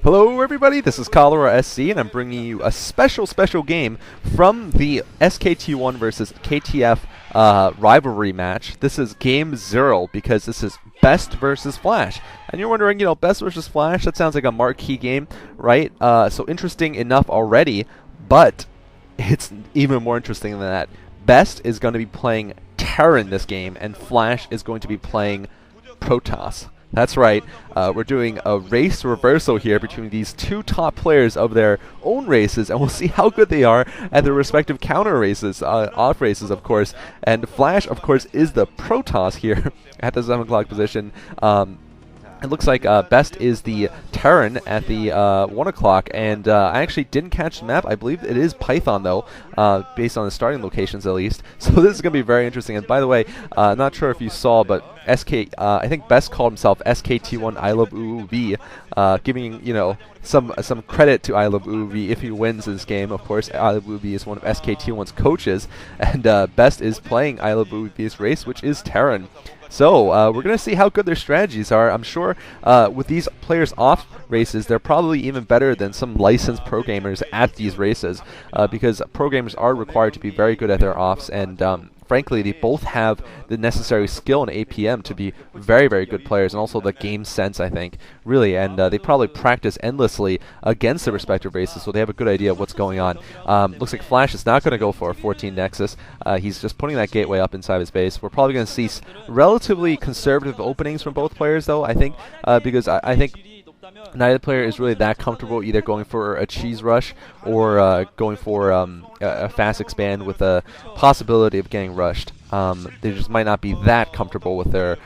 Hello everybody, this is CholeraSC and I'm bringing you a special game from the SKT1 versus KTF rivalry match. This is Game 0 because this is Best versus Flash. And you're wondering, Best versus Flash, that sounds like a marquee game, right? So interesting enough already, but it's even more interesting than that. Best is going to be playing Terran this game and Flash is going to be playing Protoss. That's right, we're doing a race reversal here between these two top players of their own races, and we'll see how good they are at their respective counter races, off races, of course. And Flash, of course, is the Protoss here at the 7 o'clock position. It looks like Best is the Terran at the 1 o'clock, and I actually didn't catch the map. I believe it is Python, though, based on the starting locations at least. So this is going to be very interesting. And by the way, not sure if you saw, but I think Best called himself SKT1 I Love UUV, giving, some credit to I Love UUV if he wins this game. Of course, I Love UUV is one of SKT1's coaches, and Best is playing I Love UUV's race, which is Terran. So, we're going to see how good their strategies are. I'm sure with these players off races, they're probably even better than some licensed pro gamers at these races, because pro gamers are required to be very good at their offs, and frankly, they both have the necessary skill and APM to be very, very good players, and also the game sense, I think, really. And they probably practice endlessly against their respective races, so they have a good idea of what's going on. Looks like Flash is not going to go for a 14 Nexus. He's just putting that gateway up inside his base. We're probably going to see relatively conservative openings from both players, though, I think, because I think neither player is really that comfortable either going for a cheese rush or going for a fast expand with a possibility of getting rushed. They just might not be that comfortable with their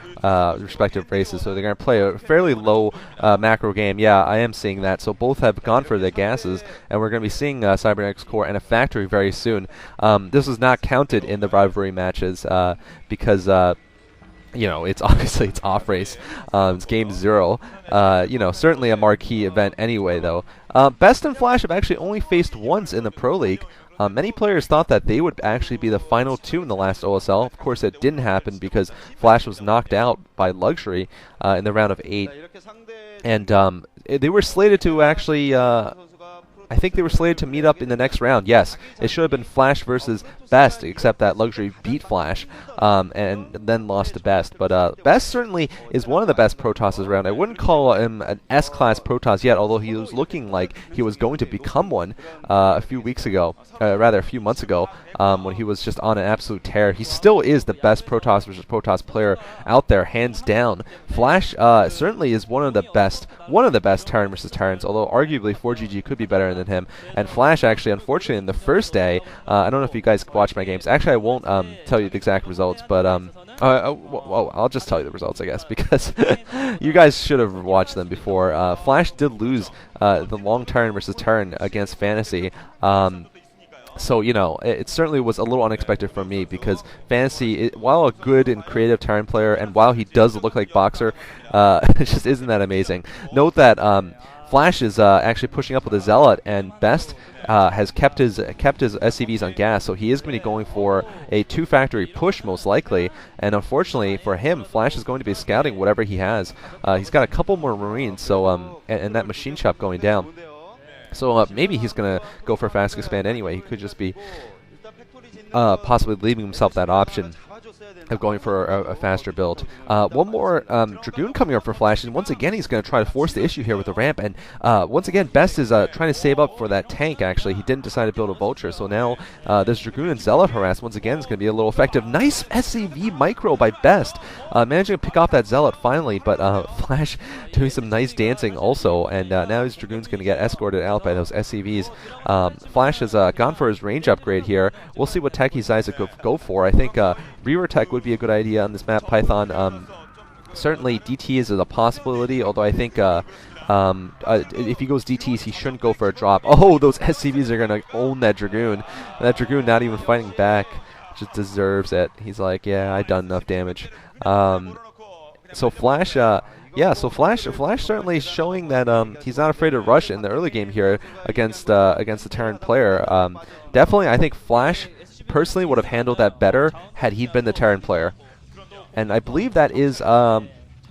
respective races, so they're going to play a fairly low macro game. Yeah, I am seeing that. So both have gone for their gases, and we're going to be seeing Cybernetics Core and a factory very soon. This was not counted in the rivalry matches because it's obviously it's off race. It's Game 0. Certainly a marquee event anyway, though. Best and Flash have actually only faced once in the Pro League. Many players thought that they would actually be the final two in the last OSL. Of course, it didn't happen because Flash was knocked out by Luxury in the round of 8. And they were slated to actually... I think they were slated to meet up in the next round. Yes, it should have been Flash versus Best, except that Luxury beat Flash and then lost to Best. But Best certainly is one of the best Protosses around. I wouldn't call him an S-class Protoss yet, although he was looking like he was going to become one a few months ago, when he was just on an absolute tear. He still is the best Protoss versus Protoss player out there, hands down. Flash certainly is one of the best Terran versus Terrans, although arguably 4GG could be better than him. And Flash actually, unfortunately, in the first day, I don't know if you guys watch my games. Actually, I won't tell you the exact results, but I'll just tell you the results, I guess, because you guys should have watched them before. Flash did lose the long Terran versus Terran against Fantasy. So, it certainly was a little unexpected for me because Fantasy, while a good and creative Terran player, and while he does look like Boxer, it just isn't that amazing. Note that Flash is actually pushing up with a Zealot, and Best has kept his SCVs on gas, so he is going to be going for a 2-factory push most likely. And unfortunately for him, Flash is going to be scouting whatever he has. He's got a couple more Marines, so and that machine shop going down. So maybe he's going to go for a fast expand anyway. He could just be possibly leaving himself that option of going for a faster build. One more Dragoon coming up for Flash, and once again he's going to try to force the issue here with the ramp, and once again Best is trying to save up for that tank. Actually, he didn't decide to build a Vulture, so now this Dragoon and Zealot harass once again is going to be a little effective. Nice SCV micro by Best, managing to pick off that Zealot finally, but Flash doing some nice dancing also, and now his Dragoon's going to get escorted out by those SCVs. Flash has gone for his range upgrade here. We'll see what tech he decides to go for. I think Reaver tech would be a good idea on this map. Python, certainly DT is a possibility, although I think if he goes DTs, he shouldn't go for a drop. Oh, those SCVs are going to own that Dragoon. And that Dragoon not even fighting back, just deserves it. He's like, yeah, I've done enough damage. So Flash, Flash certainly showing that he's not afraid to rush in the early game here against the Terran player. Definitely, I think Flash personally would have handled that better had he been the Terran player. And I believe that is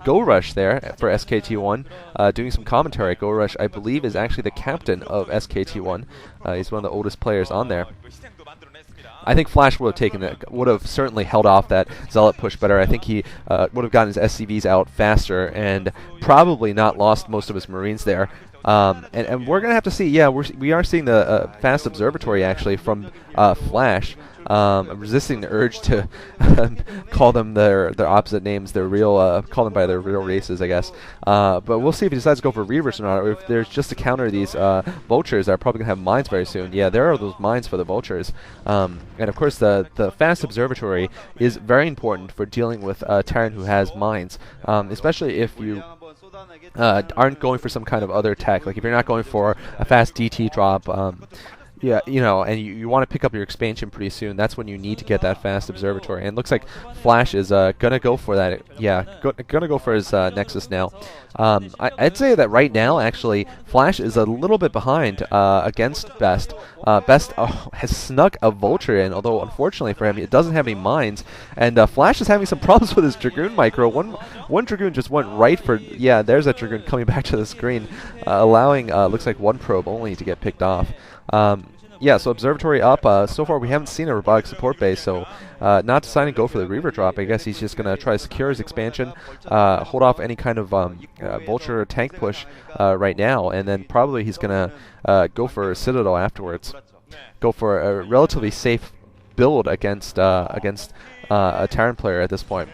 Go Rush there for SKT1, doing some commentary. Go Rush, I believe, is actually the captain of SKT1. He's one of the oldest players on there. I think Flash would have taken it, would have certainly held off that Zealot push better. I think he would have gotten his SCVs out faster and probably not lost most of his Marines there. And we're going to have to see, yeah, we are seeing the fast observatory actually from Flash. I'm resisting the urge to call them their opposite names, their real, call them by their real races, I guess. But we'll see if he decides to go for Reavers or not, or if there's just to counter these Vultures that are probably going to have mines very soon. Yeah, there are those mines for the Vultures. And of course, the fast observatory is very important for dealing with Terran who has mines, especially if you aren't going for some kind of other tech. Like if you're not going for a fast DT drop, yeah, you know, and you want to pick up your expansion pretty soon. That's when you need to get that fast observatory. And it looks like Flash is gonna go for that. Yeah, gonna go for his Nexus now. I'd say that right now, actually, Flash is a little bit behind against Best. Best has snuck a Vulture in, although unfortunately for him, it doesn't have any mines. And Flash is having some problems with his Dragoon micro. One Dragoon just went right for, yeah, there's that Dragoon coming back to the screen, allowing, looks like one probe only to get picked off. Yeah, so Observatory up. So far, we haven't seen a robotic support base, so not deciding to go for the Reaver drop. I guess he's just going to try to secure his expansion, hold off any kind of Vulture or tank push right now, and then probably he's going to go for a Citadel afterwards. Go for a relatively safe build against a Terran player at this point.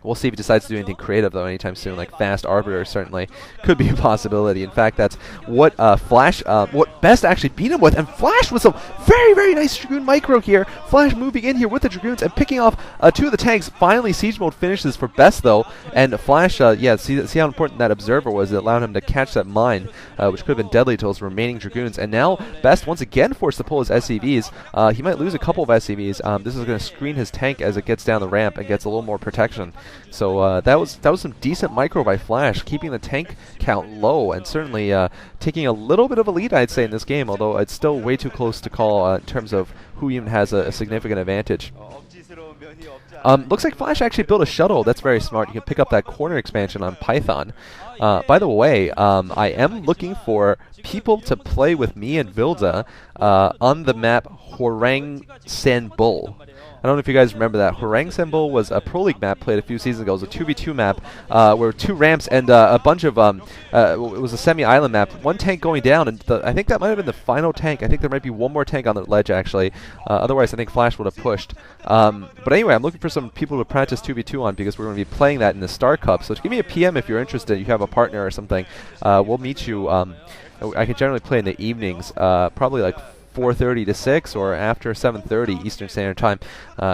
We'll see if he decides to do anything creative, though, anytime soon. Like Fast Arbiter certainly could be a possibility. In fact, that's what Flash, what Best actually beat him with. And Flash with some very, very nice Dragoon micro here. Flash moving in here with the Dragoons and picking off two of the tanks. Finally, Siege Mode finishes for Best, though. And Flash, yeah, see how important that Observer was. It allowed him to catch that mine, which could have been deadly to those remaining Dragoons. And now Best, once again, forced to pull his SCVs. He might lose a couple of SCVs. This is going to screen his tank as it gets down the ramp and gets a little more protection. So that was some decent micro by Flash, keeping the tank count low and certainly taking a little bit of a lead, I'd say, in this game, although it's still way too close to call in terms of who even has a significant advantage. Looks like Flash actually built a shuttle. That's very smart. You can pick up that corner expansion on Python. By the way, I am looking for people to play with me and Vilda on the map Horang Sanbul. I don't know if you guys remember that. Horang Sanbul was a Pro League map played a few seasons ago. It was a 2v2 map where two ramps and a bunch of, it was a semi-island map. One tank going down, and I think that might have been the final tank. I think there might be one more tank on the ledge, actually. Otherwise, I think Flash would have pushed. But anyway, I'm looking for some people to practice 2v2 on because we're going to be playing that in the Star Cup. So give me a PM if you're interested. You have a partner or something. We'll meet you. I can generally play in the evenings, probably like 4:30 to 6 or after 7:30 Eastern Standard Time.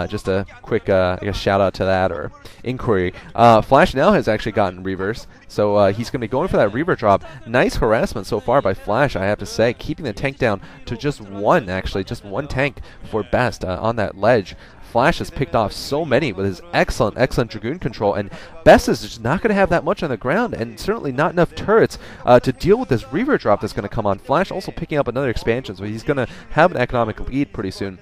Just a quick I guess shout out to that or inquiry. Flash now has actually gotten Reavers, so he's going to be going for that Reaver drop. Nice harassment so far by Flash, I have to say, keeping the tank down to just one, actually, just one tank for Best on that ledge. Flash has picked off so many with his excellent Dragoon control, and Best is just not going to have that much on the ground, and certainly not enough turrets to deal with this Reaver drop that's going to come on. Flash also picking up another expansion, so he's going to have an economic lead pretty soon.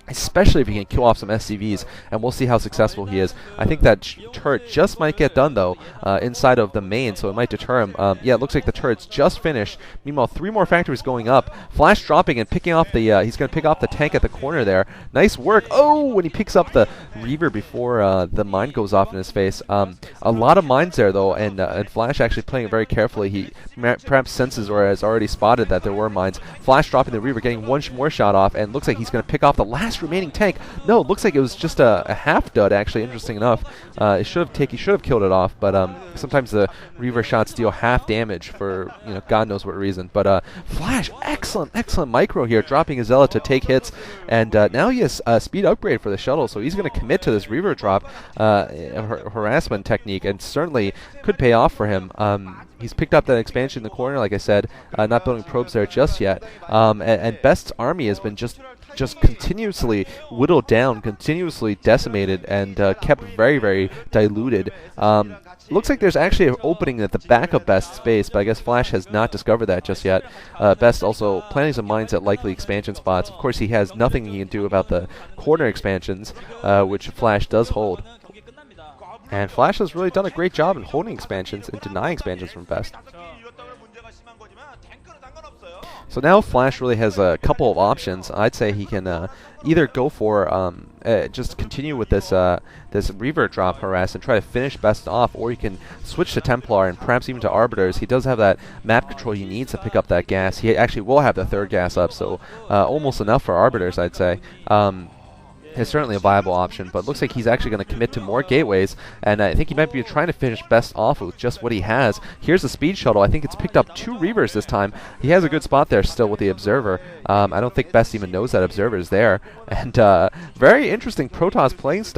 Especially if he can kill off some SCVs, and we'll see how successful he is. I think that turret just might get done, though, inside of the main, so it might deter him. Yeah, it looks like the turret's just finished. Meanwhile, 3 more factories going up. Flash dropping and picking off the, he's going to pick off the tank at the corner there. Nice work. Oh, when he picks up the Reaver before the mine goes off in his face. A lot of mines there, though, and Flash actually playing it very carefully. He perhaps senses or has already spotted that there were mines. Flash dropping the Reaver, getting one more shot off, and looks like he's going to pick off the last remaining tank. No, it looks like it was just a half dud, actually, interesting enough. He should have killed it off, but sometimes the Reaver shots deal half damage for, you know, God knows what reason. But Flash, excellent micro here, dropping his Zealot to take hits, and now he has a speed upgrade for the shuttle, so he's going to commit to this Reaver drop harassment technique, and certainly could pay off for him. He's picked up that expansion in the corner, like I said, not building probes there just yet, and Best's army has been just continuously whittled down, continuously decimated, and kept very, very diluted. Looks like there's actually an opening at the back of Best's base, but I guess Flash has not discovered that just yet. Best also planting some mines at likely expansion spots. Of course, he has nothing he can do about the corner expansions, which Flash does hold. And Flash has really done a great job in holding expansions and denying expansions from Best. So now Flash really has a couple of options. I'd say he can either go for just continue with this this revert drop harass and try to finish Best off, or he can switch to Templar and perhaps even to Arbiters. He does have that map control he needs to pick up that gas. He actually will have the third gas up, so almost enough for Arbiters, I'd say. Is certainly a viable option, but looks like he's actually going to commit to more gateways, and I think he might be trying to finish Best off with just what he has. Here's the speed shuttle. I think it's picked up 2 Reavers this time. He has a good spot there still with the Observer. I don't think Best even knows that Observer is there, and very interesting Protoss playing style.